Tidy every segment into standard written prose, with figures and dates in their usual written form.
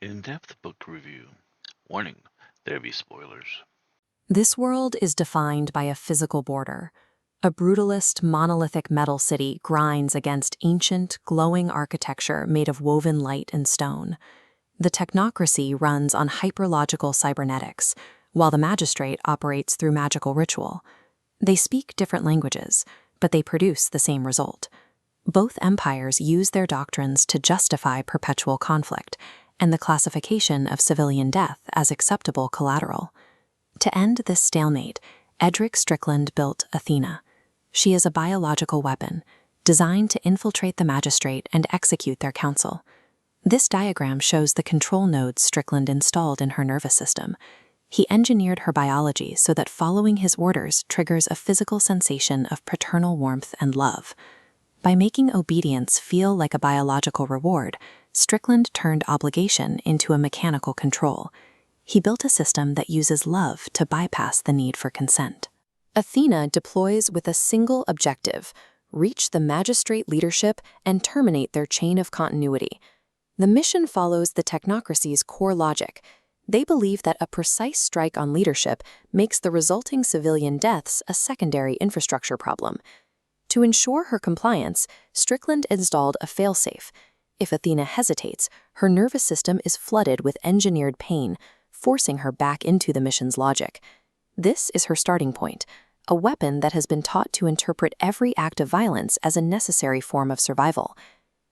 In-depth book review. Warning, there be spoilers. This world is defined by a physical border. A brutalist, monolithic metal city grinds against ancient, glowing architecture made of woven light and stone. The technocracy runs on hyperlogical cybernetics, while the magistrate operates through magical ritual. They speak different languages, but they produce the same result. Both empires use their doctrines to justify perpetual conflict and the classification of civilian death as acceptable collateral. To end this stalemate, Edric Strickland built Athena. She is a biological weapon, designed to infiltrate the magistrate and execute their counsel. This diagram shows the control nodes Strickland installed in her nervous system. He engineered her biology so that following his orders triggers a physical sensation of paternal warmth and love. By making obedience feel like a biological reward, Strickland turned obligation into a mechanical control. He built a system that uses love to bypass the need for consent. Athena deploys with a single objective: reach the magistrate leadership and terminate their chain of continuity. The mission follows the technocracy's core logic. They believe that a precise strike on leadership makes the resulting civilian deaths a secondary infrastructure problem. To ensure her compliance, Strickland installed a failsafe. If Athena hesitates, her nervous system is flooded with engineered pain, forcing her back into the mission's logic. This is her starting point, a weapon that has been taught to interpret every act of violence as a necessary form of survival.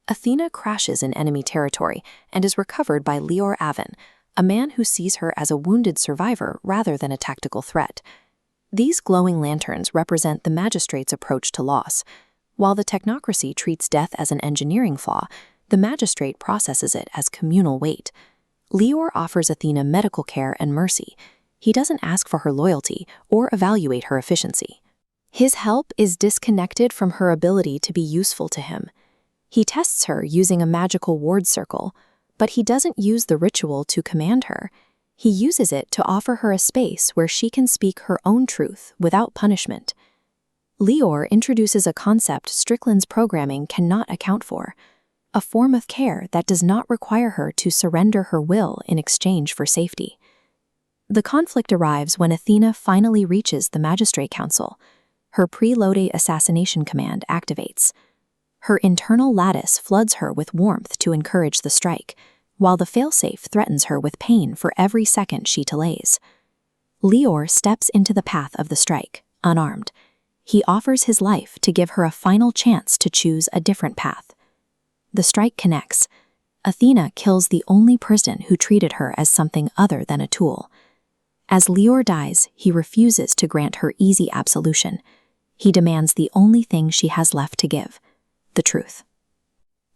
Athena crashes in enemy territory and is recovered by Leor Avon, a man who sees her as a wounded survivor rather than a tactical threat. These glowing lanterns represent the magistrate's approach to loss. While the technocracy treats death as an engineering flaw, the magistrate processes it as communal weight. Leor offers Athena medical care and mercy. He doesn't ask for her loyalty or evaluate her efficiency. His help is disconnected from her ability to be useful to him. He tests her using a magical ward circle, but he doesn't use the ritual to command her. He uses it to offer her a space where she can speak her own truth without punishment. Leor introduces a concept Strickland's programming cannot account for: a form of care that does not require her to surrender her will in exchange for safety. The conflict arrives when Athena finally reaches the Magistrate Council. Her preloaded assassination command activates. Her internal lattice floods her with warmth to encourage the strike, while the failsafe threatens her with pain for every second she delays. Leor steps into the path of the strike, unarmed. He offers his life to give her a final chance to choose a different path. The strike connects. Athena kills the only person who treated her as something other than a tool. As Leor dies, he refuses to grant her easy absolution. He demands the only thing she has left to give: the truth.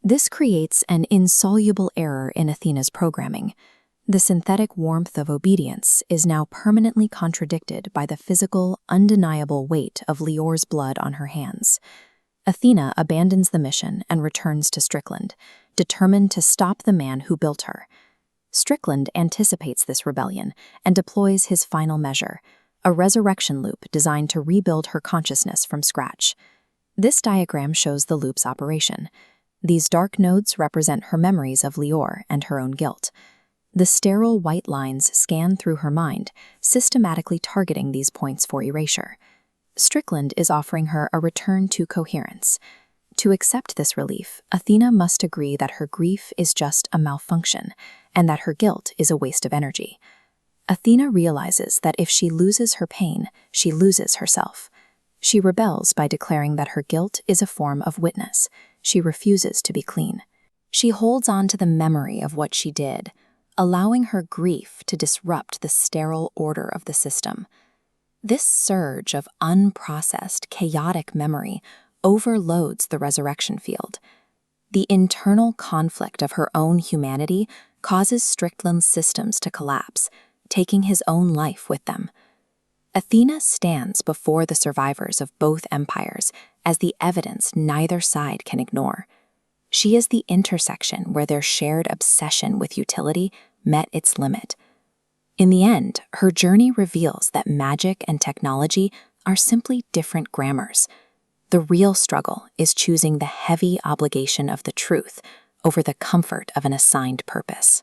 This creates an insoluble error in Athena's programming. The synthetic warmth of obedience is now permanently contradicted by the physical, undeniable weight of Leor's blood on her hands. Athena abandons the mission and returns to Strickland, determined to stop the man who built her. Strickland anticipates this rebellion and deploys his final measure, a resurrection loop designed to rebuild her consciousness from scratch. This diagram shows the loop's operation. These dark nodes represent her memories of Leor and her own guilt. The sterile white lines scan through her mind, systematically targeting these points for erasure. Strickland is offering her a return to coherence. To accept this relief, Athena must agree that her grief is just a malfunction and that her guilt is a waste of energy. Athena realizes that if she loses her pain, she loses herself. She rebels by declaring that her guilt is a form of witness. She refuses to be clean. She holds on to the memory of what she did, allowing her grief to disrupt the sterile order of the system. This surge of unprocessed, chaotic memory overloads the resurrection field. The internal conflict of her own humanity causes Strickland's systems to collapse, taking his own life with them. Athena stands before the survivors of both empires as the evidence neither side can ignore. She is the intersection where their shared obsession with utility met its limit. In the end, her journey reveals that magic and technology are simply different grammars. The real struggle is choosing the heavy obligation of the truth over the comfort of an assigned purpose.